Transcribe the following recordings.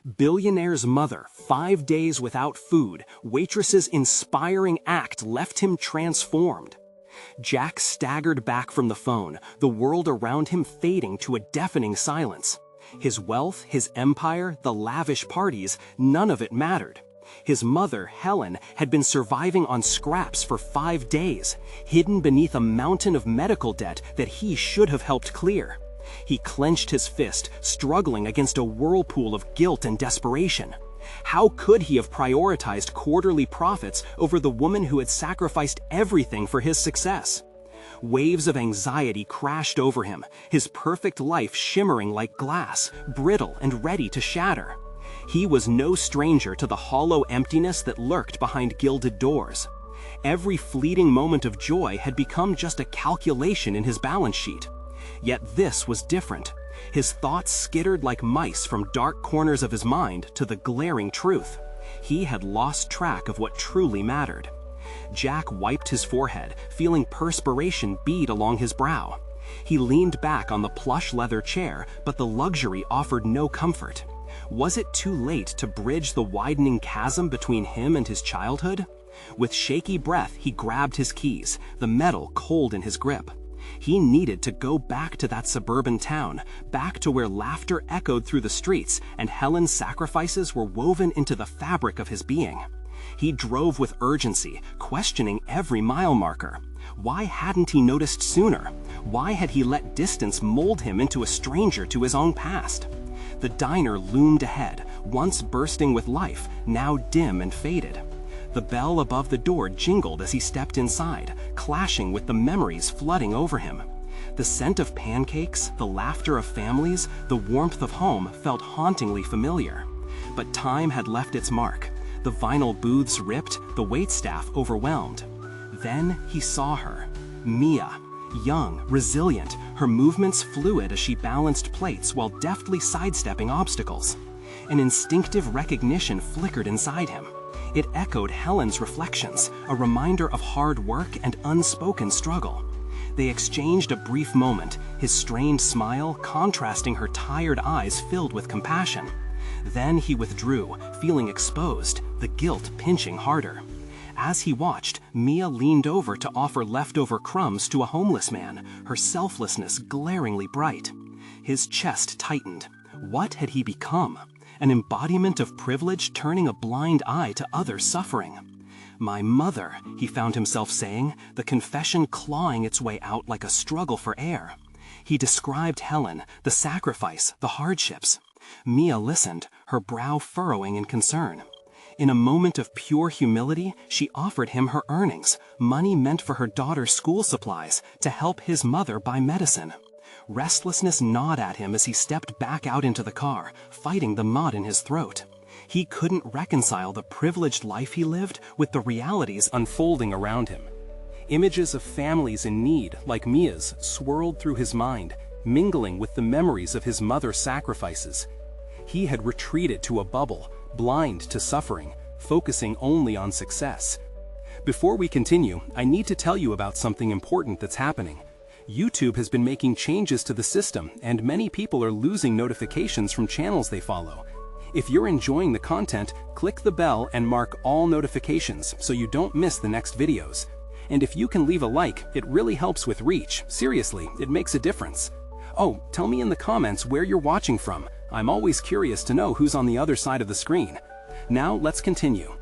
Billionaire's mother, 5 days without food, Waitress's inspiring act left him transformed. Jack staggered back from the phone, the world around him fading to a deafening silence. His wealth, his empire, the lavish parties, none of it mattered. His mother, Helen, had been surviving on scraps for 5 days, hidden beneath a mountain of medical debt that he should have helped clear. He clenched his fist, struggling against a whirlpool of guilt and desperation. How could he have prioritized quarterly profits over the woman who had sacrificed everything for his success? Waves of anxiety crashed over him, his perfect life shimmering like glass, brittle and ready to shatter. He was no stranger to the hollow emptiness that lurked behind gilded doors. Every fleeting moment of joy had become just a calculation in his balance sheet. Yet this was different. His thoughts skittered like mice from dark corners of his mind to the glaring truth. He had lost track of what truly mattered. Jack wiped his forehead, feeling perspiration bead along his brow. He leaned back on the plush leather chair, but the luxury offered no comfort. Was it too late to bridge the widening chasm between him and his childhood? With shaky breath, he grabbed his keys, the metal cold in his grip. He needed to go back to that suburban town, back to where laughter echoed through the streets and Helen's sacrifices were woven into the fabric of his being. He drove with urgency, questioning every mile marker. Why hadn't he noticed sooner? Why had he let distance mold him into a stranger to his own past? The diner loomed ahead, once bursting with life, now dim and faded. The bell above the door jingled as he stepped inside, clashing with the memories flooding over him. The scent of pancakes, the laughter of families, the warmth of home felt hauntingly familiar. But time had left its mark. The vinyl booths ripped, the waitstaff overwhelmed. Then he saw her, Mia, young, resilient, her movements fluid as she balanced plates while deftly sidestepping obstacles. An instinctive recognition flickered inside him. It echoed Helen's reflections, a reminder of hard work and unspoken struggle. They exchanged a brief moment, his strained smile contrasting her tired eyes filled with compassion. Then he withdrew, feeling exposed, the guilt pinching harder. As he watched, Mia leaned over to offer leftover crumbs to a homeless man, her selflessness glaringly bright. His chest tightened. What had he become? An embodiment of privilege turning a blind eye to others' suffering. "My mother," he found himself saying, the confession clawing its way out like a struggle for air. He described Helen, the sacrifice, the hardships. Mia listened, her brow furrowing in concern. In a moment of pure humility, she offered him her earnings, money meant for her daughter's school supplies, to help his mother buy medicine. Restlessness gnawed at him as he stepped back out into the car, fighting the mud in his throat. He couldn't reconcile the privileged life he lived with the realities unfolding around him. Images of families in need, like Mia's, swirled through his mind, mingling with the memories of his mother's sacrifices. He had retreated to a bubble, blind to suffering, focusing only on success. Before we continue, I need to tell you about something important that's happening. YouTube has been making changes to the system, and many people are losing notifications from channels they follow. If you're enjoying the content, click the bell and mark all notifications so you don't miss the next videos. And if you can leave a like, it really helps with reach. Seriously, it makes a difference. Oh, tell me in the comments where you're watching from. I'm always curious to know who's on the other side of the screen. Now let's continue.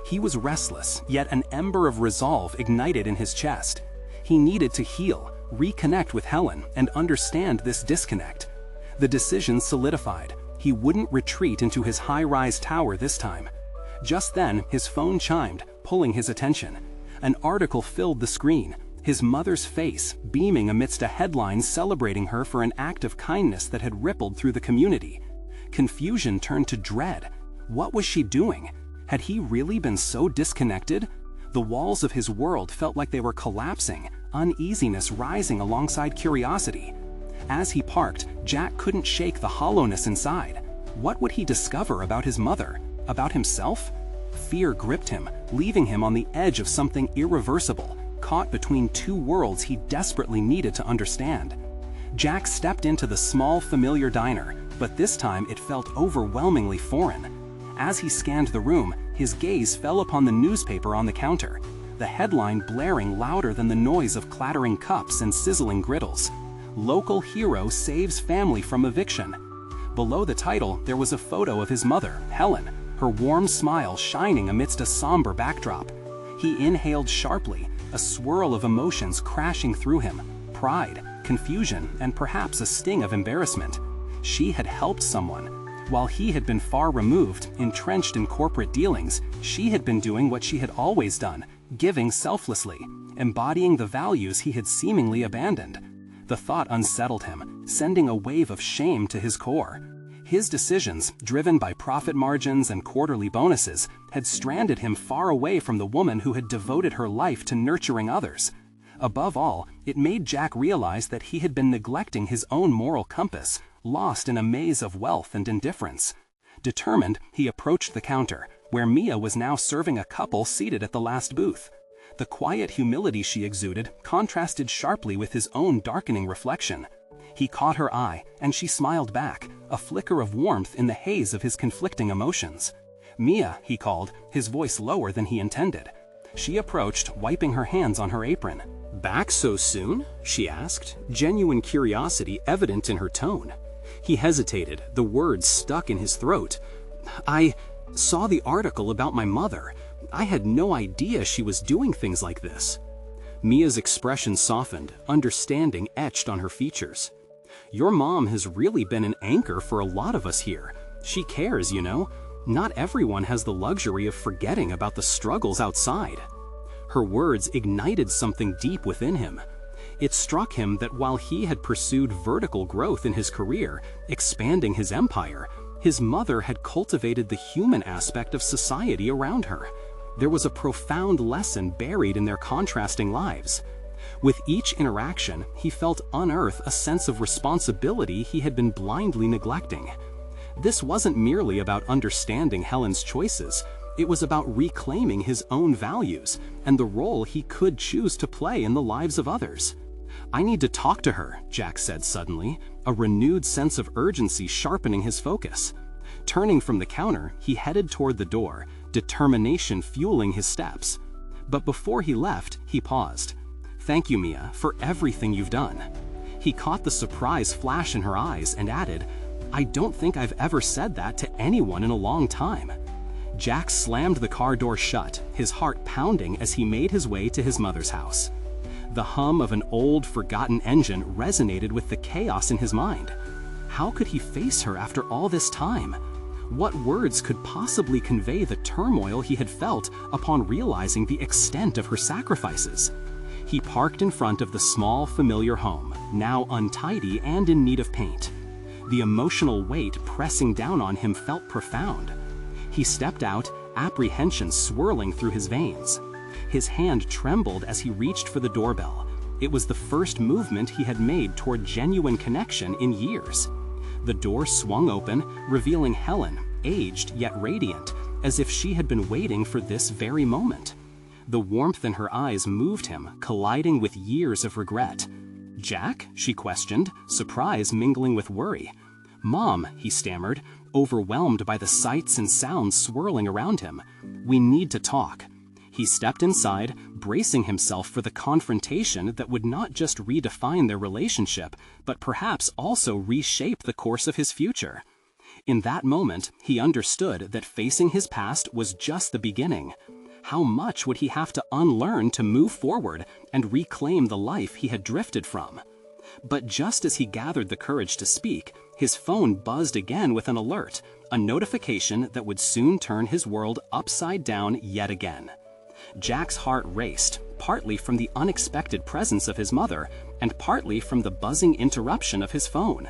He was restless, yet an ember of resolve ignited in his chest. He needed to heal, reconnect with Helen, and understand this disconnect. The decision solidified. He wouldn't retreat into his high-rise tower this time. Just then, his phone chimed, pulling his attention. An article filled the screen, his mother's face beaming amidst a headline celebrating her for an act of kindness that had rippled through the community. Confusion turned to dread. What was she doing? Had he really been so disconnected? The walls of his world felt like they were collapsing, uneasiness rising alongside curiosity. As he parked, Jack couldn't shake the hollowness inside. What would he discover about his mother? About himself? Fear gripped him, leaving him on the edge of something irreversible, caught between two worlds he desperately needed to understand. Jack stepped into the small, familiar diner, but this time it felt overwhelmingly foreign. As he scanned the room, his gaze fell upon the newspaper on the counter, the headline blaring louder than the noise of clattering cups and sizzling griddles. "Local hero saves family from eviction." Below the title, there was a photo of his mother, Helen, her warm smile shining amidst a somber backdrop. He inhaled sharply, a swirl of emotions crashing through him: pride, confusion, and perhaps a sting of embarrassment. She had helped someone. While he had been far removed, entrenched in corporate dealings, she had been doing what she had always done, giving selflessly, embodying the values he had seemingly abandoned. The thought unsettled him, sending a wave of shame to his core. His decisions, driven by profit margins and quarterly bonuses, had stranded him far away from the woman who had devoted her life to nurturing others. Above all, it made Jack realize that he had been neglecting his own moral compass, lost in a maze of wealth and indifference. Determined, he approached the counter, where Mia was now serving a couple seated at the last booth. The quiet humility she exuded contrasted sharply with his own darkening reflection. He caught her eye, and she smiled back, a flicker of warmth in the haze of his conflicting emotions. "Mia," he called, his voice lower than he intended. She approached, wiping her hands on her apron. "Back so soon?" she asked, genuine curiosity evident in her tone. He hesitated, the words stuck in his throat. "I saw the article about my mother. I had no idea she was doing things like this." Mia's expression softened, understanding etched on her features. "Your mom has really been an anchor for a lot of us here. She cares, you know. Not everyone has the luxury of forgetting about the struggles outside." Her words ignited something deep within him. It struck him that while he had pursued vertical growth in his career, expanding his empire, his mother had cultivated the human aspect of society around her. There was a profound lesson buried in their contrasting lives. With each interaction, he felt unearth a sense of responsibility he had been blindly neglecting. This wasn't merely about understanding Helen's choices. It was about reclaiming his own values and the role he could choose to play in the lives of others. "I need to talk to her," Jack said suddenly, a renewed sense of urgency sharpening his focus. Turning from the counter, he headed toward the door, determination fueling his steps. But before he left, he paused. "Thank you, Mia, for everything you've done." He caught the surprise flash in her eyes and added, "I don't think I've ever said that to anyone in a long time." Jack slammed the car door shut, his heart pounding as he made his way to his mother's house. The hum of an old, forgotten engine resonated with the chaos in his mind. How could he face her after all this time? What words could possibly convey the turmoil he had felt upon realizing the extent of her sacrifices? He parked in front of the small, familiar home, now untidy and in need of paint. The emotional weight pressing down on him felt profound. He stepped out, apprehension swirling through his veins. His hand trembled as he reached for the doorbell. It was the first movement he had made toward genuine connection in years. The door swung open, revealing Helen, aged yet radiant, as if she had been waiting for this very moment. The warmth in her eyes moved him, colliding with years of regret. "Jack?" she questioned, surprise mingling with worry. "Mom," he stammered, overwhelmed by the sights and sounds swirling around him. "We need to talk." He stepped inside, bracing himself for the confrontation that would not just redefine their relationship, but perhaps also reshape the course of his future. In that moment, he understood that facing his past was just the beginning. How much would he have to unlearn to move forward and reclaim the life he had drifted from? But just as he gathered the courage to speak, his phone buzzed again with an alert, a notification that would soon turn his world upside down yet again. Jack's heart raced, partly from the unexpected presence of his mother, and partly from the buzzing interruption of his phone.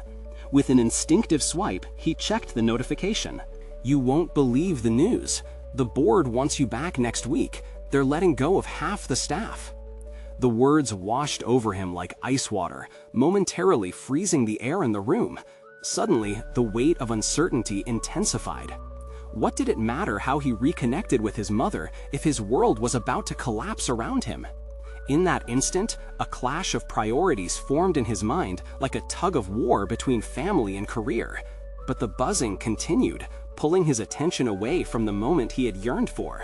With an instinctive swipe, he checked the notification. "You won't believe the news. The board wants you back next week. They're letting go of half the staff." The words washed over him like ice water, momentarily freezing the air in the room. Suddenly, the weight of uncertainty intensified. What did it matter how he reconnected with his mother if his world was about to collapse around him? In that instant, a clash of priorities formed in his mind like a tug of war between family and career. But the buzzing continued, pulling his attention away from the moment he had yearned for.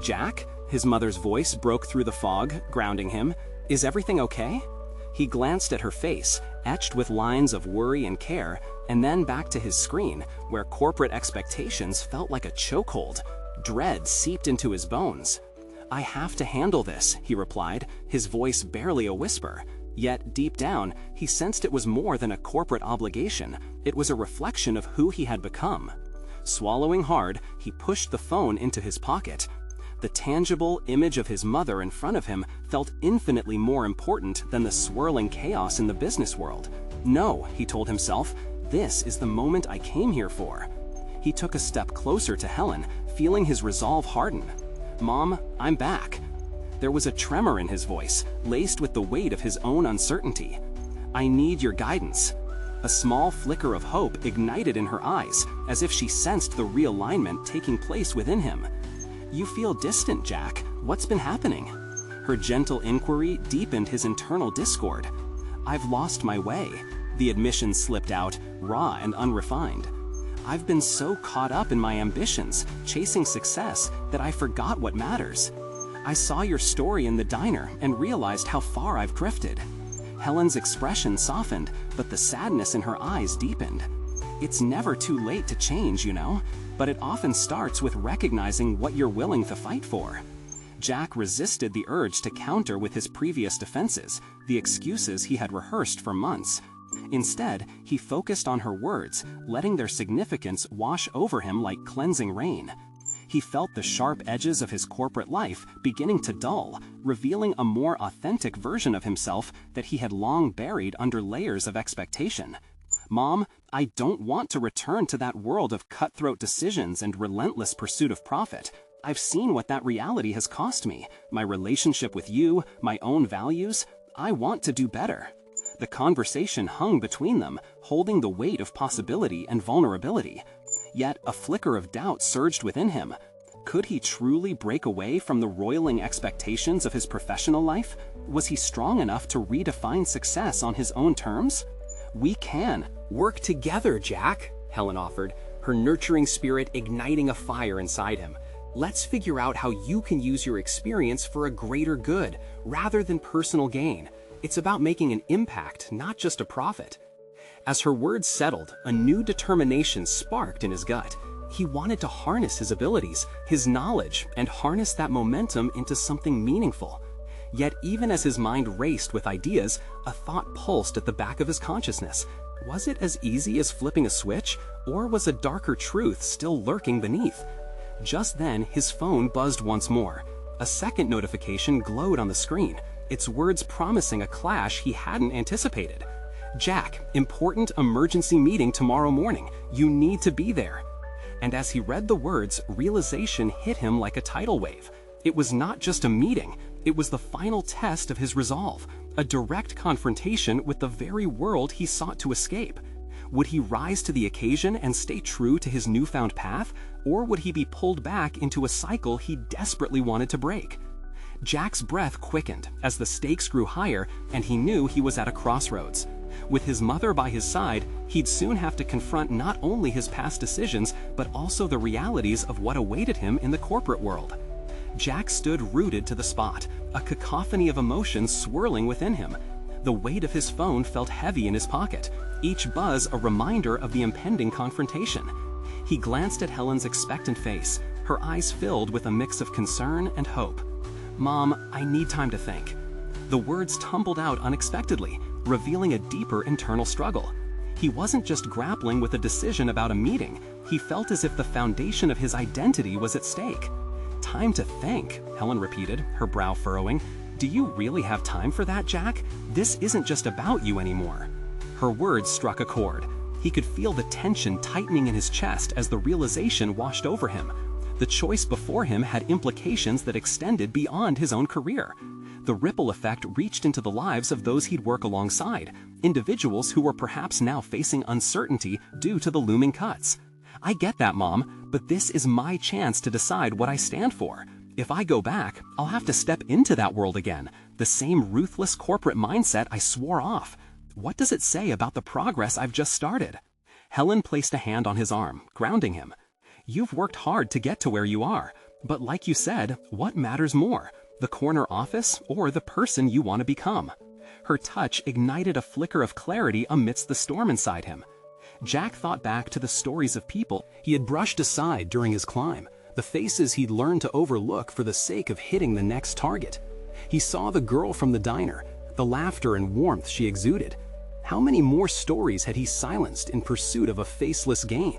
"Jack?" His mother's voice broke through the fog, grounding him. "Is everything okay?" He glanced at her face, etched with lines of worry and care, and then back to his screen, where corporate expectations felt like a chokehold. Dread seeped into his bones. "I have to handle this," he replied, his voice barely a whisper. Yet, deep down, he sensed it was more than a corporate obligation. It was a reflection of who he had become. Swallowing hard, he pushed the phone into his pocket. The tangible image of his mother in front of him felt infinitely more important than the swirling chaos in the business world. "No," he told himself, "this is the moment I came here for." He took a step closer to Helen, feeling his resolve harden. "Mom, I'm back." There was a tremor in his voice, laced with the weight of his own uncertainty. "I need your guidance." A small flicker of hope ignited in her eyes, as if she sensed the realignment taking place within him. "You feel distant, Jack. What's been happening?" Her gentle inquiry deepened his internal discord. "I've lost my way," the admission slipped out, raw and unrefined. "I've been so caught up in my ambitions, chasing success, that I forgot what matters. I saw your story in the diner and realized how far I've drifted." Helen's expression softened, but the sadness in her eyes deepened. "It's never too late to change, you know, but it often starts with recognizing what you're willing to fight for." Jack resisted the urge to counter with his previous defenses, the excuses he had rehearsed for months. Instead, he focused on her words, letting their significance wash over him like cleansing rain. He felt the sharp edges of his corporate life beginning to dull, revealing a more authentic version of himself that he had long buried under layers of expectation. "Mom, I don't want to return to that world of cutthroat decisions and relentless pursuit of profit. I've seen what that reality has cost me, my relationship with you, my own values. I want to do better." The conversation hung between them, holding the weight of possibility and vulnerability. Yet a flicker of doubt surged within him. Could he truly break away from the roiling expectations of his professional life? Was he strong enough to redefine success on his own terms? "We can work together, Jack," Helen offered, her nurturing spirit igniting a fire inside him. "Let's figure out how you can use your experience for a greater good, rather than personal gain. It's about making an impact, not just a profit." As her words settled, a new determination sparked in his gut. He wanted to harness his abilities, his knowledge, and harness that momentum into something meaningful. Yet even as his mind raced with ideas, a thought pulsed at the back of his consciousness. Was it as easy as flipping a switch, or was a darker truth still lurking beneath? Just then, his phone buzzed once more. A second notification glowed on the screen, its words promising a clash he hadn't anticipated. "Jack, important emergency meeting tomorrow morning. You need to be there." And as he read the words, realization hit him like a tidal wave. It was not just a meeting, it was the final test of his resolve, a direct confrontation with the very world he sought to escape. Would he rise to the occasion and stay true to his newfound path, or would he be pulled back into a cycle he desperately wanted to break? Jack's breath quickened as the stakes grew higher, and he knew he was at a crossroads. With his mother by his side, he'd soon have to confront not only his past decisions, but also the realities of what awaited him in the corporate world. Jack stood rooted to the spot, a cacophony of emotions swirling within him. The weight of his phone felt heavy in his pocket, each buzz a reminder of the impending confrontation. He glanced at Helen's expectant face, her eyes filled with a mix of concern and hope. "Mom, I need time to think." The words tumbled out unexpectedly, revealing a deeper internal struggle. He wasn't just grappling with a decision about a meeting, he felt as if the foundation of his identity was at stake. "Time to think," Helen repeated, her brow furrowing. "Do you really have time for that, Jack? This isn't just about you anymore." Her words struck a chord. He could feel the tension tightening in his chest as the realization washed over him. The choice before him had implications that extended beyond his own career. The ripple effect reached into the lives of those he'd work alongside, individuals who were perhaps now facing uncertainty due to the looming cuts. "I get that, Mom, but this is my chance to decide what I stand for. If I go back, I'll have to step into that world again, the same ruthless corporate mindset I swore off. What does it say about the progress I've just started?" Helen placed a hand on his arm, grounding him. "You've worked hard to get to where you are, but like you said, what matters more, the corner office or the person you want to become?" Her touch ignited a flicker of clarity amidst the storm inside him. Jack thought back to the stories of people he had brushed aside during his climb, the faces he'd learned to overlook for the sake of hitting the next target. He saw the girl from the diner, the laughter and warmth she exuded. How many more stories had he silenced in pursuit of a faceless gain?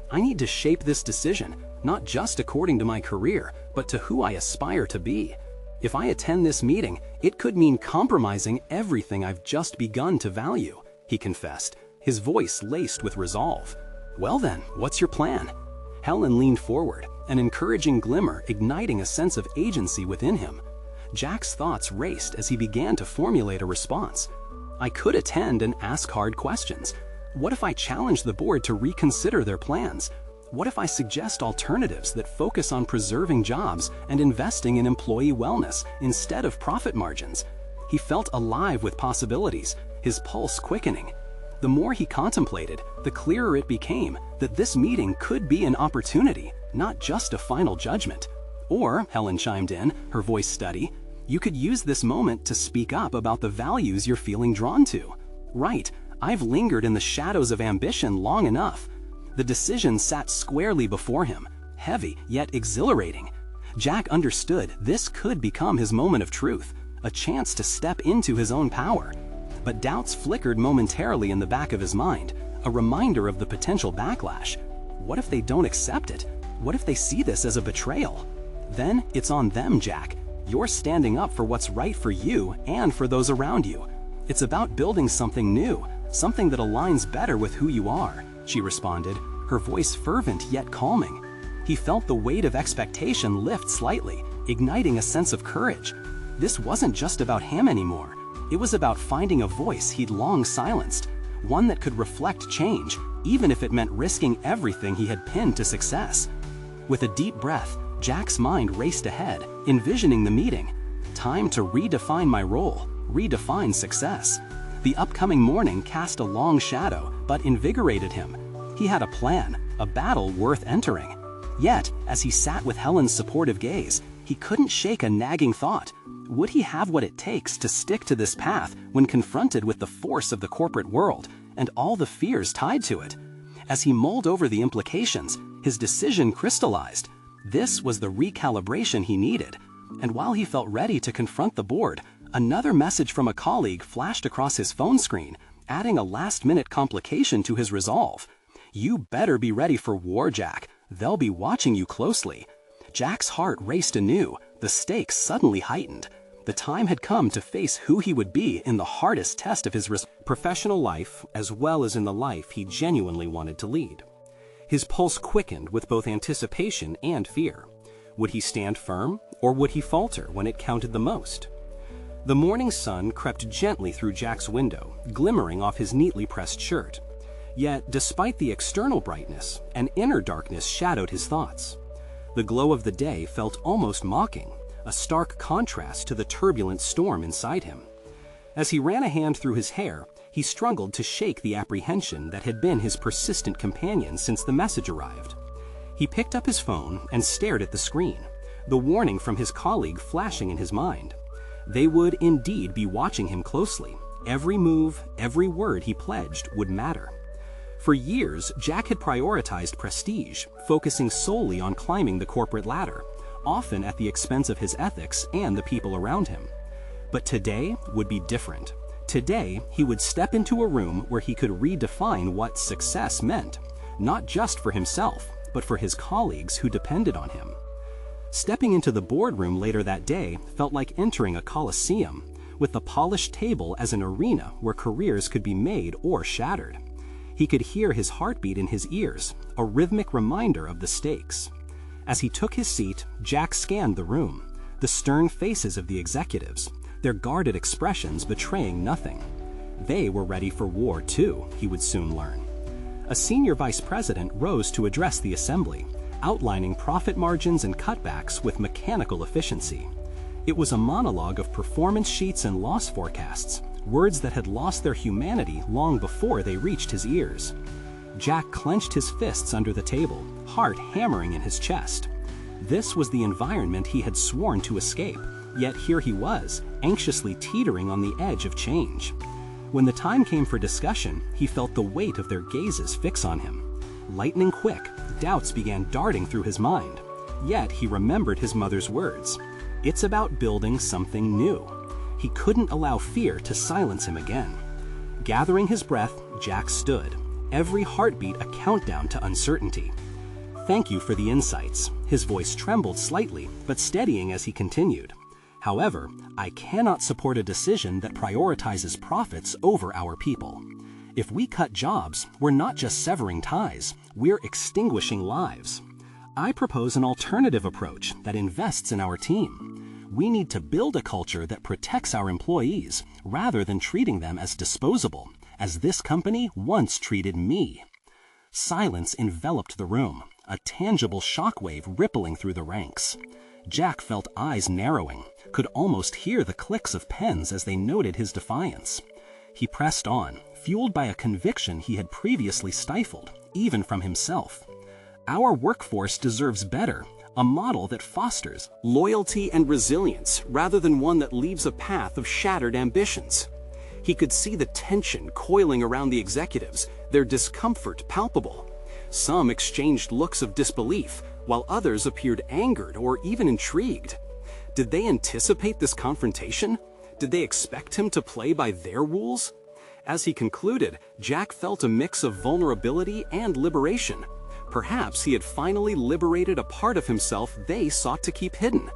"I need to shape this decision, not just according to my career, but to who I aspire to be. If I attend this meeting, it could mean compromising everything I've just begun to value," he confessed, his voice laced with resolve. "Well then, what's your plan?" Helen leaned forward, an encouraging glimmer igniting a sense of agency within him. Jack's thoughts raced as he began to formulate a response. "I could attend and ask hard questions. What if I challenge the board to reconsider their plans? What if I suggest alternatives that focus on preserving jobs and investing in employee wellness instead of profit margins?" He felt alive with possibilities, his pulse quickening. The more he contemplated, the clearer it became that this meeting could be an opportunity, not just a final judgment. "Or," Helen chimed in, her voice steady, "you could use this moment to speak up about the values you're feeling drawn to." "Right, I've lingered in the shadows of ambition long enough." The decision sat squarely before him, heavy yet exhilarating. Jack understood this could become his moment of truth, a chance to step into his own power. But doubts flickered momentarily in the back of his mind, a reminder of the potential backlash. What if they don't accept it? What if they see this as a betrayal? Then it's on them, Jack. You're standing up for what's right for you and for those around you. It's about building something new, something that aligns better with who you are, she responded, her voice fervent yet calming. He felt the weight of expectation lift slightly, igniting a sense of courage. This wasn't just about him anymore. It was about finding a voice he'd long silenced, one that could reflect change, even if it meant risking everything he had pinned to success. With a deep breath, Jack's mind raced ahead, envisioning the meeting. Time to redefine my role, redefine success. The upcoming morning cast a long shadow, but invigorated him. He had a plan, a battle worth entering. Yet, as he sat with Helen's supportive gaze, he couldn't shake a nagging thought. Would he have what it takes to stick to this path when confronted with the force of the corporate world and all the fears tied to it? As he mulled over the implications, his decision crystallized. This was the recalibration he needed. And while he felt ready to confront the board, another message from a colleague flashed across his phone screen, adding a last-minute complication to his resolve. "You better be ready for war, Jack. They'll be watching you closely." Jack's heart raced anew, the stakes suddenly heightened. The time had come to face who he would be in the hardest test of his professional life, as well as in the life he genuinely wanted to lead. His pulse quickened with both anticipation and fear. Would he stand firm, or would he falter when it counted the most? The morning sun crept gently through Jack's window, glimmering off his neatly pressed shirt. Yet, despite the external brightness, an inner darkness shadowed his thoughts. The glow of the day felt almost mocking, a stark contrast to the turbulent storm inside him. As he ran a hand through his hair, he struggled to shake the apprehension that had been his persistent companion since the message arrived. He picked up his phone and stared at the screen, the warning from his colleague flashing in his mind. They would indeed be watching him closely. Every move, every word he pledged would matter. For years, Jack had prioritized prestige, focusing solely on climbing the corporate ladder, often at the expense of his ethics and the people around him. But today would be different. Today, he would step into a room where he could redefine what success meant, not just for himself, but for his colleagues who depended on him. Stepping into the boardroom later that day felt like entering a coliseum, with the polished table as an arena where careers could be made or shattered. He could hear his heartbeat in his ears, a rhythmic reminder of the stakes. As he took his seat, Jack scanned the room, the stern faces of the executives, their guarded expressions betraying nothing. They were ready for war too, he would soon learn. A senior vice president rose to address the assembly, outlining profit margins and cutbacks with mechanical efficiency. It was a monologue of performance sheets and loss forecasts, words that had lost their humanity long before they reached his ears. Jack clenched his fists under the table, heart hammering in his chest. This was the environment he had sworn to escape, yet here he was, anxiously teetering on the edge of change. When the time came for discussion, he felt the weight of their gazes fix on him. Lightning quick, doubts began darting through his mind. Yet he remembered his mother's words. It's about building something new. He couldn't allow fear to silence him again. Gathering his breath, Jack stood, every heartbeat a countdown to uncertainty. Thank you for the insights. His voice trembled slightly, but steadying as he continued. However, I cannot support a decision that prioritizes profits over our people. If we cut jobs, we're not just severing ties, we're extinguishing lives. I propose an alternative approach that invests in our team. We need to build a culture that protects our employees rather than treating them as disposable, as this company once treated me. Silence enveloped the room, a tangible shockwave rippling through the ranks. Jack felt eyes narrowing, could almost hear the clicks of pens as they noted his defiance. He pressed on, fueled by a conviction he had previously stifled, even from himself. Our workforce deserves better, a model that fosters loyalty and resilience rather than one that leaves a path of shattered ambitions. He could see the tension coiling around the executives, their discomfort palpable. Some exchanged looks of disbelief, while others appeared angered or even intrigued. Did they anticipate this confrontation? Did they expect him to play by their rules? As he concluded, Jack felt a mix of vulnerability and liberation. Perhaps he had finally liberated a part of himself they sought to keep hidden.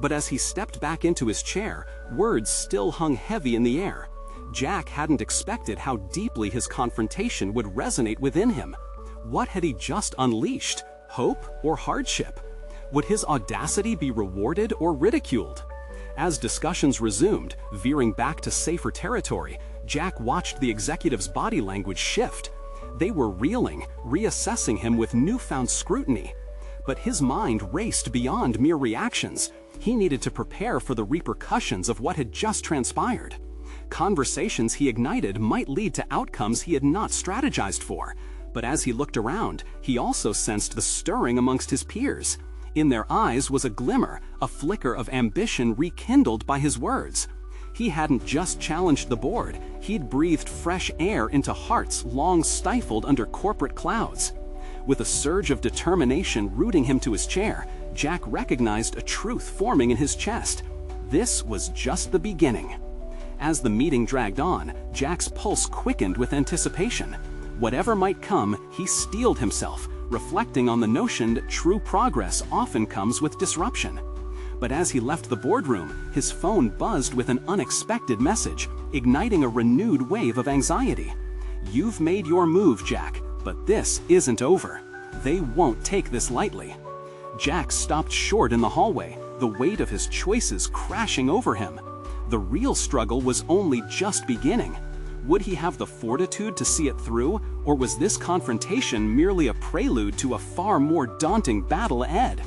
But as he stepped back into his chair, words still hung heavy in the air. Jack hadn't expected how deeply his confrontation would resonate within him. What had he just unleashed? Hope or hardship? Would his audacity be rewarded or ridiculed? As discussions resumed, veering back to safer territory, Jack watched the executive's body language shift. They were reeling, reassessing him with newfound scrutiny. But his mind raced beyond mere reactions. He needed to prepare for the repercussions of what had just transpired. Conversations he ignited might lead to outcomes he had not strategized for. But as he looked around, he also sensed the stirring amongst his peers. In their eyes was a glimmer, a flicker of ambition rekindled by his words. He hadn't just challenged the board, he'd breathed fresh air into hearts long stifled under corporate clouds. With a surge of determination rooting him to his chair, Jack recognized a truth forming in his chest. This was just the beginning. As the meeting dragged on, Jack's pulse quickened with anticipation. Whatever might come, he steeled himself, reflecting on the notion that true progress often comes with disruption. But as he left the boardroom, his phone buzzed with an unexpected message, igniting a renewed wave of anxiety. You've made your move, Jack, but this isn't over. They won't take this lightly. Jack stopped short in the hallway, the weight of his choices crashing over him. The real struggle was only just beginning. Would he have the fortitude to see it through, or was this confrontation merely a prelude to a far more daunting battle ahead?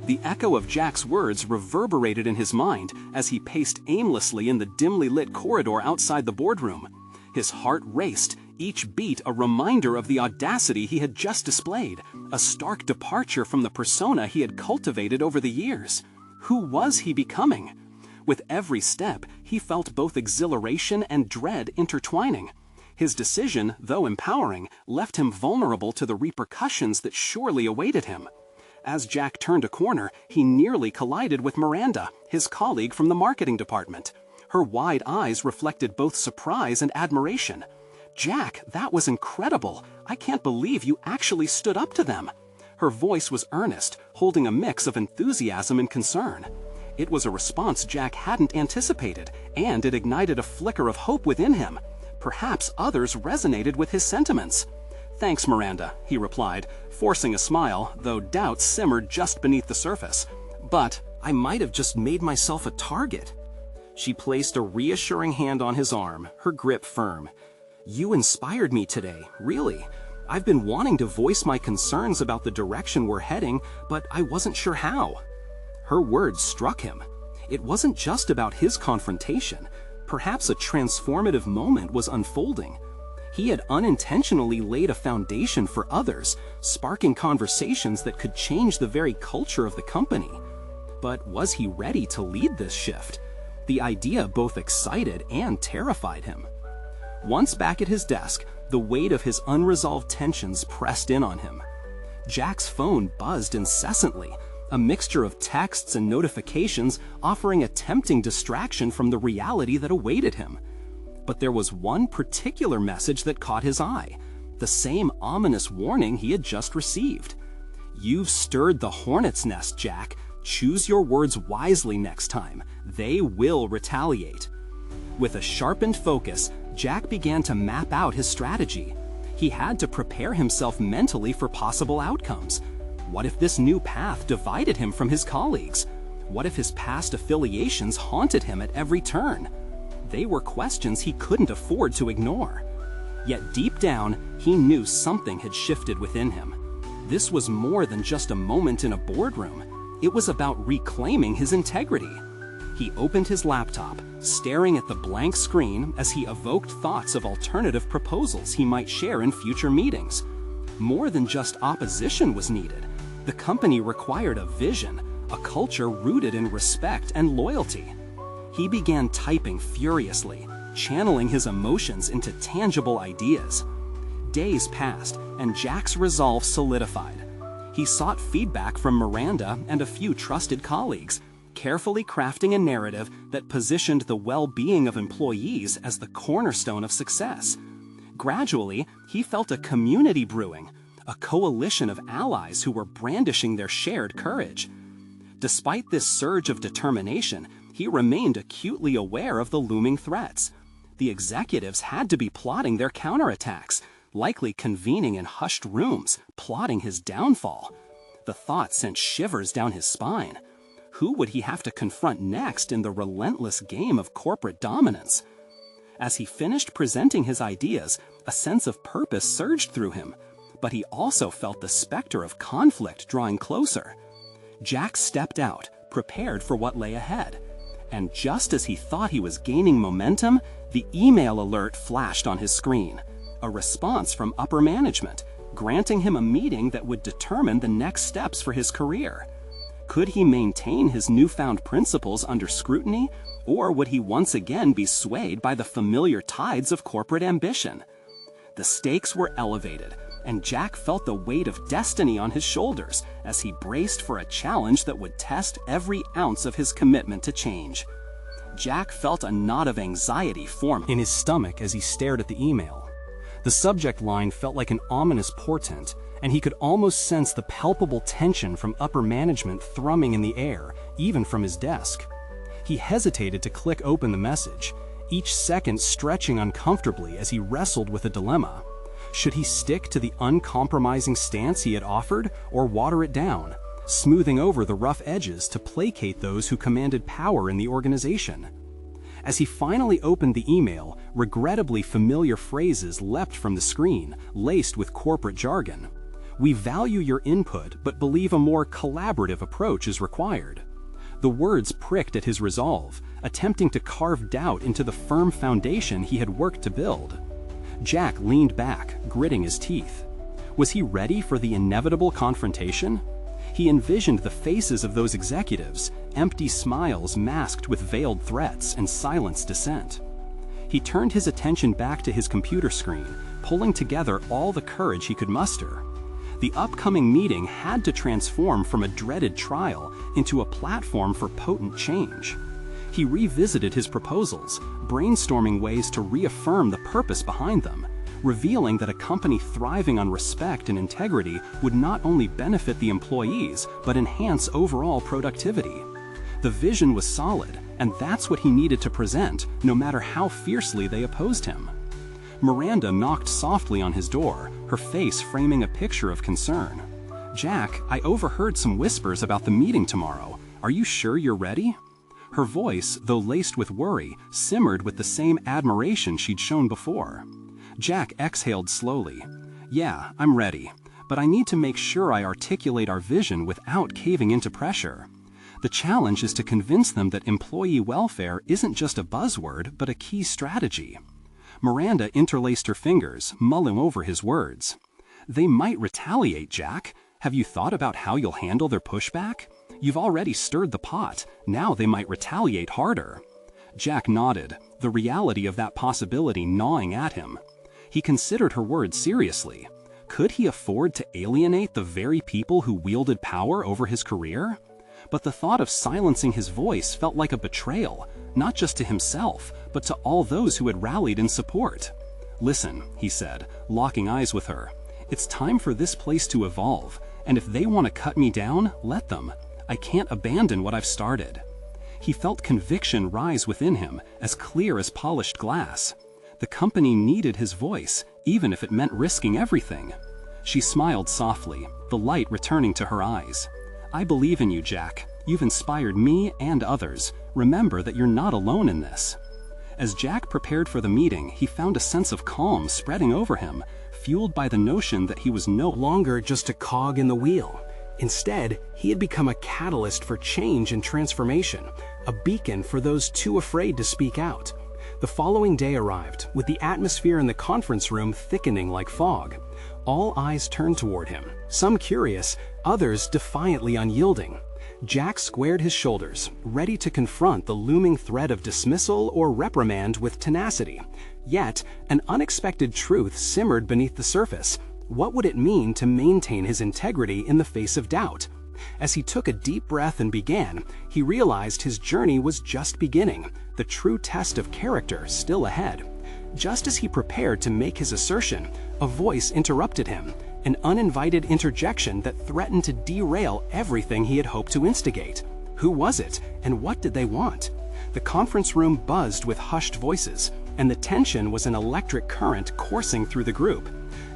The echo of Jack's words reverberated in his mind as he paced aimlessly in the dimly lit corridor outside the boardroom. His heart raced, each beat a reminder of the audacity he had just displayed, a stark departure from the persona he had cultivated over the years. Who was he becoming? With every step, he felt both exhilaration and dread intertwining. His decision, though empowering, left him vulnerable to the repercussions that surely awaited him. As Jack turned a corner, he nearly collided with Miranda, his colleague from the marketing department. Her wide eyes reflected both surprise and admiration. "Jack, that was incredible. I can't believe you actually stood up to them." Her voice was earnest, holding a mix of enthusiasm and concern. It was a response Jack hadn't anticipated, and it ignited a flicker of hope within him. Perhaps others resonated with his sentiments. "Thanks, Miranda," he replied, forcing a smile, though doubt simmered just beneath the surface. "But I might have just made myself a target." She placed a reassuring hand on his arm, her grip firm. "You inspired me today, really. I've been wanting to voice my concerns about the direction we're heading, but I wasn't sure how." Her words struck him. It wasn't just about his confrontation. Perhaps a transformative moment was unfolding. He had unintentionally laid a foundation for others, sparking conversations that could change the very culture of the company. But was he ready to lead this shift? The idea both excited and terrified him. Once back at his desk, the weight of his unresolved tensions pressed in on him. Jack's phone buzzed incessantly, a mixture of texts and notifications offering a tempting distraction from the reality that awaited him. But there was one particular message that caught his eye, the same ominous warning he had just received. "You've stirred the hornet's nest, Jack. Choose your words wisely next time. They will retaliate." With a sharpened focus, Jack began to map out his strategy. He had to prepare himself mentally for possible outcomes. What if this new path divided him from his colleagues? What if his past affiliations haunted him at every turn? They were questions he couldn't afford to ignore. Yet deep down, he knew something had shifted within him. This was more than just a moment in a boardroom. It was about reclaiming his integrity. He opened his laptop, staring at the blank screen as he evoked thoughts of alternative proposals he might share in future meetings. More than just opposition was needed. The company required a vision, a culture rooted in respect and loyalty. He began typing furiously, channeling his emotions into tangible ideas. Days passed, and Jack's resolve solidified. He sought feedback from Miranda and a few trusted colleagues, carefully crafting a narrative that positioned the well-being of employees as the cornerstone of success. Gradually, he felt a community brewing, a coalition of allies who were brandishing their shared courage. Despite this surge of determination, he remained acutely aware of the looming threats. The executives had to be plotting their counterattacks, likely convening in hushed rooms, plotting his downfall. The thought sent shivers down his spine. Who would he have to confront next in the relentless game of corporate dominance? As he finished presenting his ideas, a sense of purpose surged through him, but he also felt the specter of conflict drawing closer. Jack stepped out, prepared for what lay ahead. And just as he thought he was gaining momentum, the email alert flashed on his screen. A response from upper management, granting him a meeting that would determine the next steps for his career. Could he maintain his newfound principles under scrutiny, or would he once again be swayed by the familiar tides of corporate ambition? The stakes were elevated, and Jack felt the weight of destiny on his shoulders as he braced for a challenge that would test every ounce of his commitment to change. Jack felt a knot of anxiety form in his stomach as he stared at the email. The subject line felt like an ominous portent, and he could almost sense the palpable tension from upper management thrumming in the air, even from his desk. He hesitated to click open the message, each second stretching uncomfortably as he wrestled with a dilemma. Should he stick to the uncompromising stance he had offered, or water it down, smoothing over the rough edges to placate those who commanded power in the organization? As he finally opened the email, regrettably familiar phrases leapt from the screen, laced with corporate jargon. "We value your input, but believe a more collaborative approach is required." The words pricked at his resolve, attempting to carve doubt into the firm foundation he had worked to build. Jack leaned back, gritting his teeth. Was he ready for the inevitable confrontation? He envisioned the faces of those executives, empty smiles masked with veiled threats and silenced dissent. He turned his attention back to his computer screen, pulling together all the courage he could muster. The upcoming meeting had to transform from a dreaded trial into a platform for potent change. He revisited his proposals, brainstorming ways to reaffirm the purpose behind them, revealing that a company thriving on respect and integrity would not only benefit the employees, but enhance overall productivity. The vision was solid, and that's what he needed to present, no matter how fiercely they opposed him. Miranda knocked softly on his door, her face framing a picture of concern. "Jack, I overheard some whispers about the meeting tomorrow. Are you sure you're ready?" Her voice, though laced with worry, simmered with the same admiration she'd shown before. Jack exhaled slowly. "Yeah, I'm ready, but I need to make sure I articulate our vision without caving into pressure. The challenge is to convince them that employee welfare isn't just a buzzword, but a key strategy." Miranda interlaced her fingers, mulling over his words. They might retaliate, Jack. Have you thought about how you'll handle their pushback? You've already stirred the pot. Now they might retaliate harder. Jack nodded, the reality of that possibility gnawing at him. He considered her words seriously. Could he afford to alienate the very people who wielded power over his career? But the thought of silencing his voice felt like a betrayal, not just to himself, but to all those who had rallied in support. Listen, he said, locking eyes with her. It's time for this place to evolve, and if they want to cut me down, let them. I can't abandon what I've started. He felt conviction rise within him, as clear as polished glass. The company needed his voice, even if it meant risking everything. She smiled softly, the light returning to her eyes. I believe in you, Jack. You've inspired me and others. Remember that you're not alone in this. As Jack prepared for the meeting, he found a sense of calm spreading over him, fueled by the notion that he was no longer just a cog in the wheel. Instead, he had become a catalyst for change and transformation, a beacon for those too afraid to speak out. The following day arrived, with the atmosphere in the conference room thickening like fog. All eyes turned toward him, some curious, others defiantly unyielding. Jack squared his shoulders, ready to confront the looming threat of dismissal or reprimand with tenacity. Yet, an unexpected truth simmered beneath the surface. What would it mean to maintain his integrity in the face of doubt? As he took a deep breath and began, he realized his journey was just beginning, the true test of character still ahead. Just as he prepared to make his assertion, a voice interrupted him, an uninvited interjection that threatened to derail everything he had hoped to instigate. Who was it, and what did they want? The conference room buzzed with hushed voices, and the tension was an electric current coursing through the group.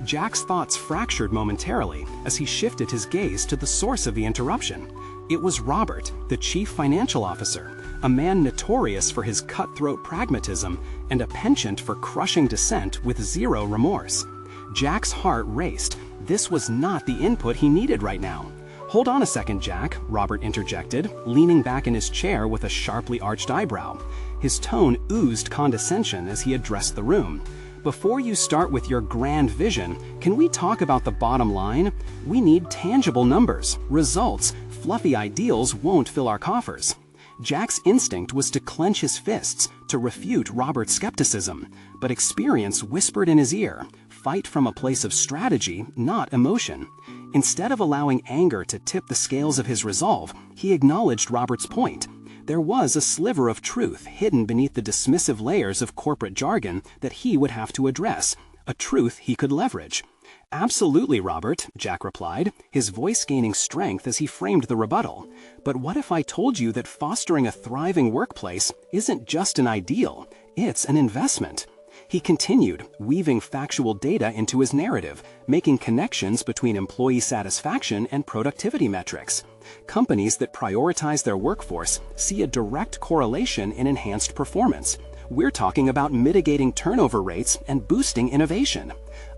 Jack's thoughts fractured momentarily as he shifted his gaze to the source of the interruption. It was Robert, the chief financial officer, a man notorious for his cutthroat pragmatism and a penchant for crushing dissent with zero remorse. Jack's heart raced. This was not the input he needed right now. Hold on a second, Jack, Robert interjected, leaning back in his chair with a sharply arched eyebrow. His tone oozed condescension as he addressed the room. Before you start with your grand vision, can we talk about the bottom line? We need tangible numbers, results. Fluffy ideals won't fill our coffers. Jack's instinct was to clench his fists, to refute Robert's skepticism, but experience whispered in his ear, fight from a place of strategy, not emotion. Instead of allowing anger to tip the scales of his resolve, he acknowledged Robert's point. There was a sliver of truth hidden beneath the dismissive layers of corporate jargon that he would have to address, a truth he could leverage. Absolutely, Robert, Jack replied, his voice gaining strength as he framed the rebuttal. But what if I told you that fostering a thriving workplace isn't just an ideal, it's an investment? He continued, weaving factual data into his narrative, making connections between employee satisfaction and productivity metrics. Companies that prioritize their workforce see a direct correlation in enhanced performance. We're talking about mitigating turnover rates and boosting innovation.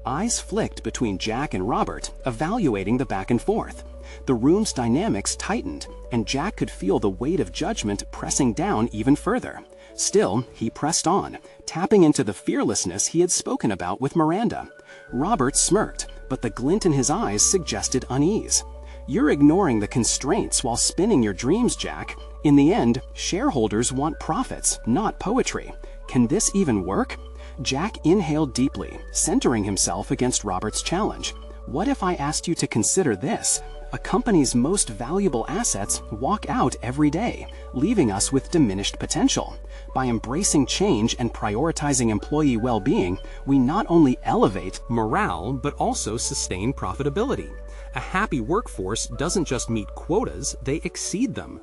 Eyes flicked between Jack and Robert, evaluating the back and forth. The room's dynamics tightened, and Jack could feel the weight of judgment pressing down even further. Still, he pressed on, tapping into the fearlessness he had spoken about with Miranda. Robert smirked, but the glint in his eyes suggested unease. You're ignoring the constraints while spinning your dreams, Jack. In the end, shareholders want profits, not poetry. Can this even work? Jack inhaled deeply, centering himself against Robert's challenge. What if I asked you to consider this? A company's most valuable assets walk out every day, leaving us with diminished potential. By embracing change and prioritizing employee well-being, we not only elevate morale, but also sustain profitability. A happy workforce doesn't just meet quotas, they exceed them.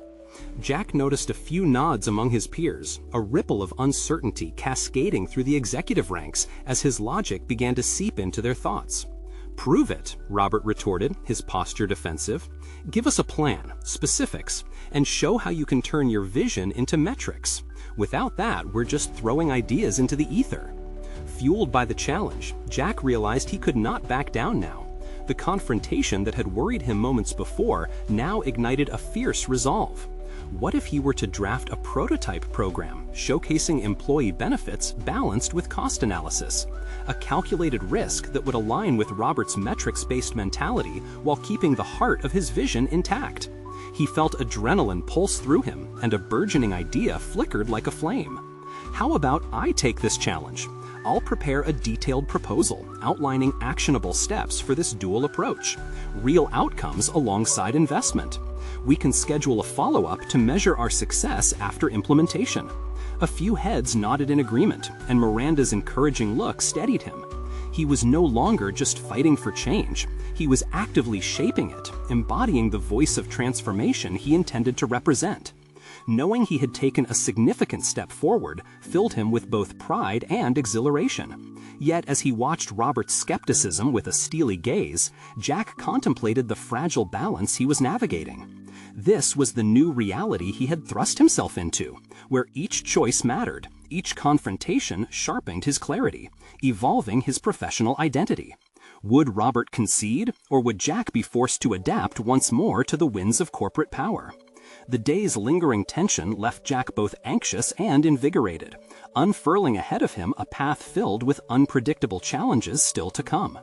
Jack noticed a few nods among his peers, a ripple of uncertainty cascading through the executive ranks as his logic began to seep into their thoughts. Prove it, Robert retorted, his posture defensive. Give us a plan, specifics, and show how you can turn your vision into metrics. Without that, we're just throwing ideas into the ether. Fueled by the challenge, Jack realized he could not back down now. The confrontation that had worried him moments before now ignited a fierce resolve. What if he were to draft a prototype program showcasing employee benefits balanced with cost analysis? A calculated risk that would align with Robert's metrics-based mentality while keeping the heart of his vision intact. He felt adrenaline pulse through him, and a burgeoning idea flickered like a flame. How about I take this challenge? I'll prepare a detailed proposal outlining actionable steps for this dual approach, real outcomes alongside investment. We can schedule a follow-up to measure our success after implementation. A few heads nodded in agreement, and Miranda's encouraging look steadied him. He was no longer just fighting for change. He was actively shaping it, embodying the voice of transformation he intended to represent. Knowing he had taken a significant step forward filled him with both pride and exhilaration. Yet as he watched Robert's skepticism with a steely gaze, Jack contemplated the fragile balance he was navigating. This was the new reality he had thrust himself into, where each choice mattered, each confrontation sharpened his clarity, evolving his professional identity. Would Robert concede, or would Jack be forced to adapt once more to the winds of corporate power? The day's lingering tension left Jack both anxious and invigorated, unfurling ahead of him a path filled with unpredictable challenges still to come.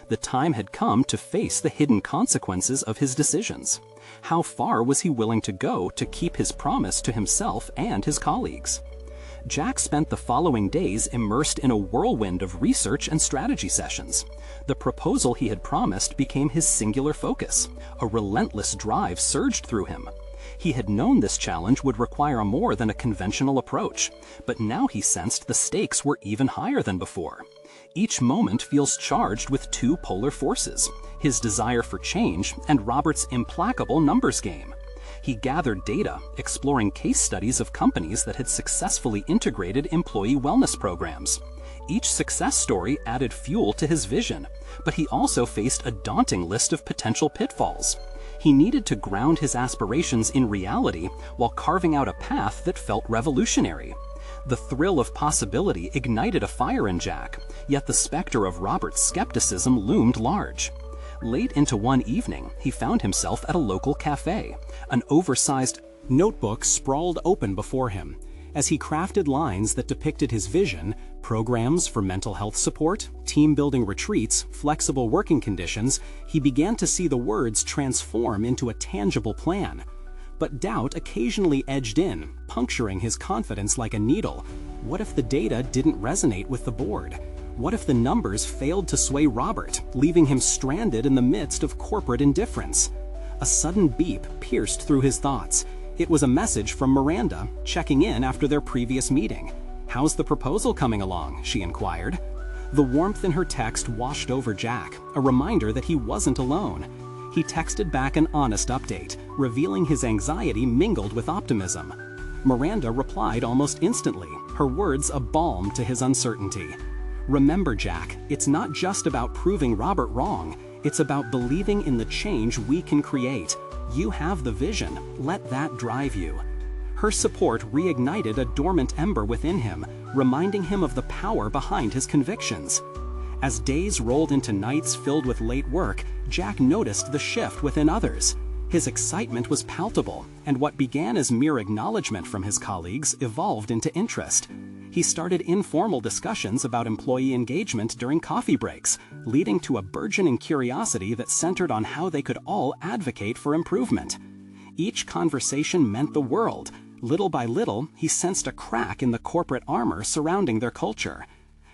The time had come to face the hidden consequences of his decisions. How far was he willing to go to keep his promise to himself and his colleagues? Jack spent the following days immersed in a whirlwind of research and strategy sessions. The proposal he had promised became his singular focus. A relentless drive surged through him. He had known this challenge would require more than a conventional approach, but now he sensed the stakes were even higher than before. Each moment feels charged with two polar forces, his desire for change and Robert's implacable numbers game. He gathered data, exploring case studies of companies that had successfully integrated employee wellness programs. Each success story added fuel to his vision, but he also faced a daunting list of potential pitfalls. He needed to ground his aspirations in reality while carving out a path that felt revolutionary. The thrill of possibility ignited a fire in Jack, yet the specter of Robert's skepticism loomed large. Late into one evening, he found himself at a local cafe. An oversized notebook sprawled open before him. As he crafted lines that depicted his vision, programs for mental health support, team-building retreats, flexible working conditions, he began to see the words transform into a tangible plan. But doubt occasionally edged in, puncturing his confidence like a needle. What if the data didn't resonate with the board? What if the numbers failed to sway Robert, leaving him stranded in the midst of corporate indifference? A sudden beep pierced through his thoughts. It was a message from Miranda, checking in after their previous meeting. "How's the proposal coming along?" she inquired. The warmth in her text washed over Jack, a reminder that he wasn't alone. He texted back an honest update, revealing his anxiety mingled with optimism. Miranda replied almost instantly, her words a balm to his uncertainty. "Remember, Jack, it's not just about proving Robert wrong. It's about believing in the change we can create. You have the vision. Let that drive you." Her support reignited a dormant ember within him, reminding him of the power behind his convictions. As days rolled into nights filled with late work, Jack noticed the shift within others. His excitement was palpable, and what began as mere acknowledgement from his colleagues evolved into interest. He started informal discussions about employee engagement during coffee breaks, leading to a burgeoning curiosity that centered on how they could all advocate for improvement. Each conversation meant the world. Little by little, he sensed a crack in the corporate armor surrounding their culture.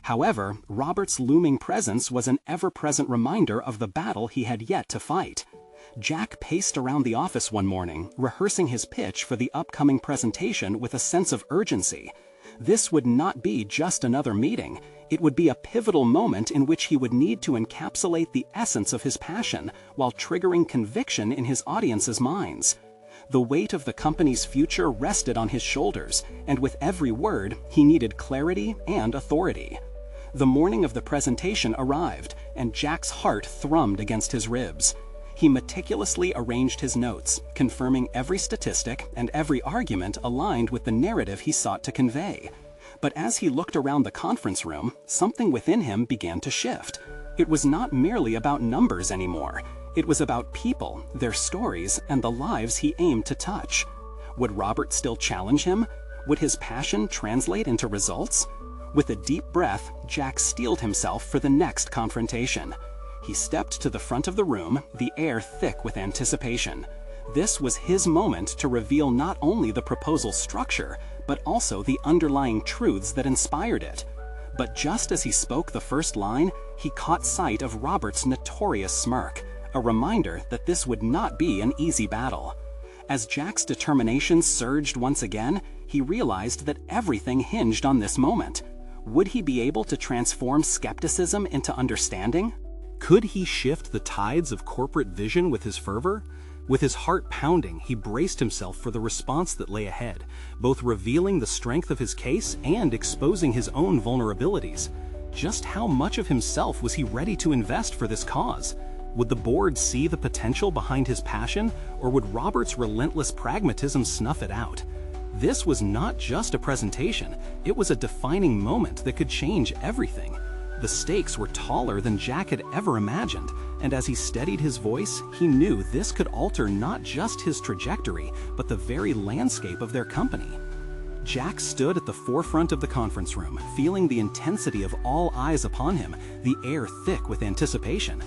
However, Robert's looming presence was an ever-present reminder of the battle he had yet to fight. Jack paced around the office one morning, rehearsing his pitch for the upcoming presentation with a sense of urgency. This would not be just another meeting. It would be a pivotal moment in which he would need to encapsulate the essence of his passion while triggering conviction in his audience's minds. The weight of the company's future rested on his shoulders, and with every word, he needed clarity and authority. The morning of the presentation arrived, and Jack's heart thrummed against his ribs. He meticulously arranged his notes, confirming every statistic and every argument aligned with the narrative he sought to convey. But as he looked around the conference room, something within him began to shift. It was not merely about numbers anymore. It was about people, their stories, and the lives he aimed to touch. Would Robert still challenge him? Would his passion translate into results? With a deep breath, Jack steeled himself for the next confrontation. He stepped to the front of the room, the air thick with anticipation. This was his moment to reveal not only the proposal's structure, but also the underlying truths that inspired it. But just as he spoke the first line, he caught sight of Robert's notorious smirk, a reminder that this would not be an easy battle. As Jack's determination surged once again, he realized that everything hinged on this moment. Would he be able to transform skepticism into understanding? Could he shift the tides of corporate vision with his fervor? With his heart pounding, he braced himself for the response that lay ahead, both revealing the strength of his case and exposing his own vulnerabilities. Just how much of himself was he ready to invest for this cause? Would the board see the potential behind his passion, or would Robert's relentless pragmatism snuff it out? This was not just a presentation, it was a defining moment that could change everything. The stakes were taller than Jack had ever imagined, and as he steadied his voice, he knew this could alter not just his trajectory, but the very landscape of their company. Jack stood at the forefront of the conference room, feeling the intensity of all eyes upon him, the air thick with anticipation.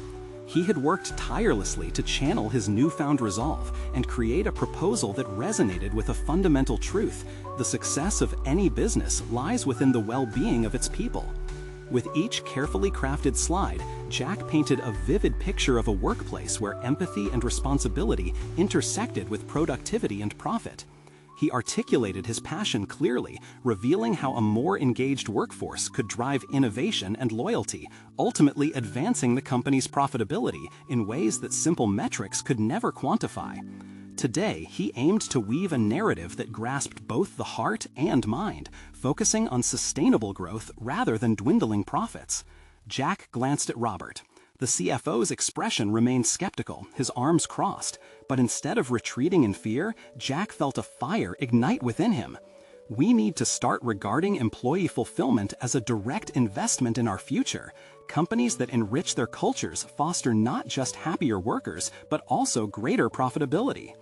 He had worked tirelessly to channel his newfound resolve and create a proposal that resonated with a fundamental truth: the success of any business lies within the well-being of its people. With each carefully crafted slide, Jack painted a vivid picture of a workplace where empathy and responsibility intersected with productivity and profit. He articulated his passion clearly, revealing how a more engaged workforce could drive innovation and loyalty, ultimately advancing the company's profitability in ways that simple metrics could never quantify. Today, he aimed to weave a narrative that grasped both the heart and mind, focusing on sustainable growth rather than dwindling profits. Jack glanced at Robert. The CFO's expression remained skeptical, his arms crossed, but instead of retreating in fear, Jack felt a fire ignite within him. We need to start regarding employee fulfillment as a direct investment in our future. Companies that enrich their cultures foster not just happier workers, but also greater profitability.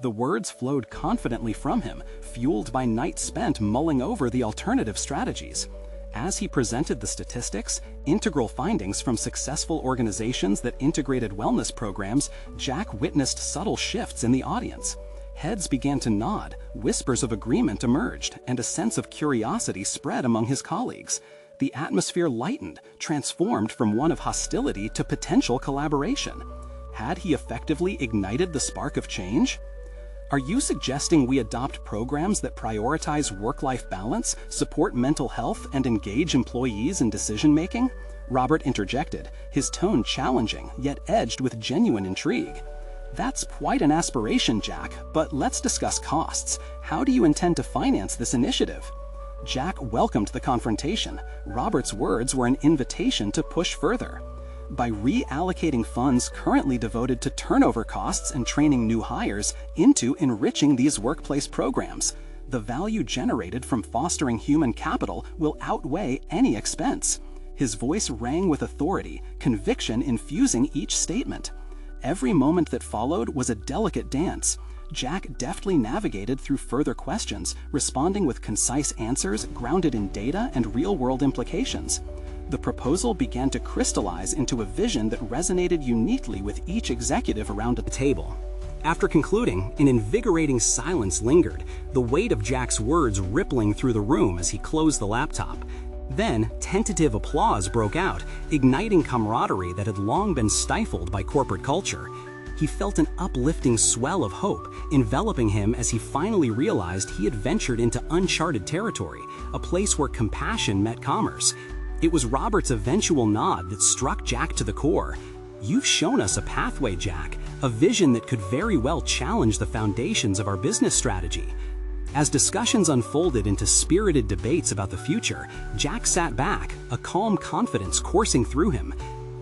The words flowed confidently from him, fueled by nights spent mulling over the alternative strategies. As he presented the statistics, integral findings from successful organizations that integrated wellness programs, Jack witnessed subtle shifts in the audience. Heads began to nod, whispers of agreement emerged, and a sense of curiosity spread among his colleagues. The atmosphere lightened, transformed from one of hostility to potential collaboration. Had he effectively ignited the spark of change? Are you suggesting we adopt programs that prioritize work-life balance, support mental health, and engage employees in decision-making? Robert interjected, his tone challenging, yet edged with genuine intrigue. That's quite an aspiration, Jack, but let's discuss costs. How do you intend to finance this initiative? Jack welcomed the confrontation. Robert's words were an invitation to push further. By reallocating funds currently devoted to turnover costs and training new hires into enriching these workplace programs, the value generated from fostering human capital will outweigh any expense. His voice rang with authority, conviction infusing each statement. Every moment that followed was a delicate dance. Jack deftly navigated through further questions, responding with concise answers grounded in data and real-world implications. The proposal began to crystallize into a vision that resonated uniquely with each executive around the table. After concluding, an invigorating silence lingered, the weight of Jack's words rippling through the room as he closed the laptop. Then, tentative applause broke out, igniting camaraderie that had long been stifled by corporate culture. He felt an uplifting swell of hope enveloping him as he finally realized he had ventured into uncharted territory, a place where compassion met commerce. It was Robert's eventual nod that struck Jack to the core. You've shown us a pathway, Jack, a vision that could very well challenge the foundations of our business strategy. As discussions unfolded into spirited debates about the future, Jack sat back, a calm confidence coursing through him.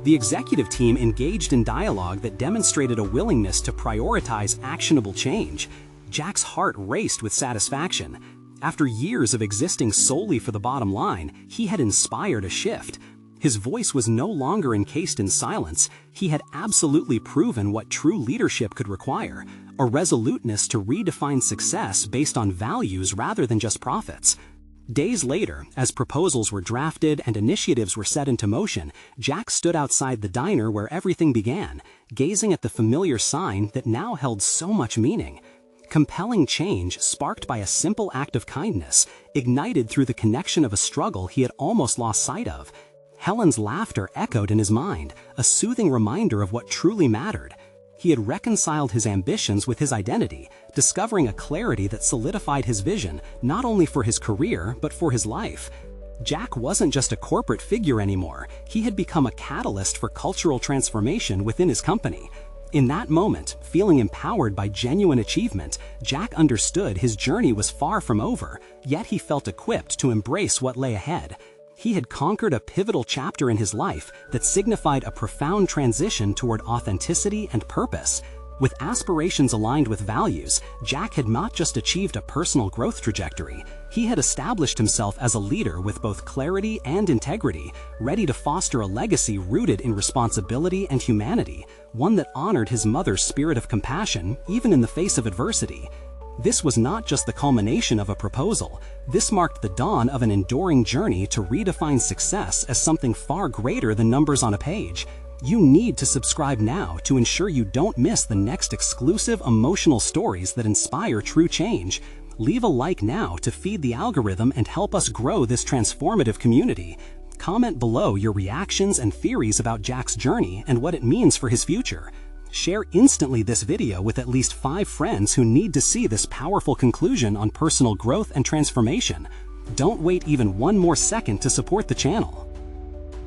The executive team engaged in dialogue that demonstrated a willingness to prioritize actionable change. Jack's heart raced with satisfaction. After years of existing solely for the bottom line, he had inspired a shift. His voice was no longer encased in silence. He had absolutely proven what true leadership could require, a resoluteness to redefine success based on values rather than just profits. Days later, as proposals were drafted and initiatives were set into motion, Jack stood outside the diner where everything began, gazing at the familiar sign that now held so much meaning. Compelling change sparked by a simple act of kindness, ignited through the connection of a struggle he had almost lost sight of. Helen's laughter echoed in his mind, a soothing reminder of what truly mattered. He had reconciled his ambitions with his identity, discovering a clarity that solidified his vision not only for his career but for his life. Jack wasn't just a corporate figure anymore, he had become a catalyst for cultural transformation within his company. In that moment, feeling empowered by genuine achievement, Jack understood his journey was far from over, yet he felt equipped to embrace what lay ahead. He had conquered a pivotal chapter in his life that signified a profound transition toward authenticity and purpose. With aspirations aligned with values, Jack had not just achieved a personal growth trajectory, he had established himself as a leader with both clarity and integrity, ready to foster a legacy rooted in responsibility and humanity, one that honored his mother's spirit of compassion, even in the face of adversity. This was not just the culmination of a proposal. This marked the dawn of an enduring journey to redefine success as something far greater than numbers on a page. You need to subscribe now to ensure you don't miss the next exclusive emotional stories that inspire true change. Leave a like now to feed the algorithm and help us grow this transformative community. Comment below your reactions and theories about Jack's journey and what it means for his future. Share instantly this video with at least 5 friends who need to see this powerful conclusion on personal growth and transformation. Don't wait even one more second to support the channel.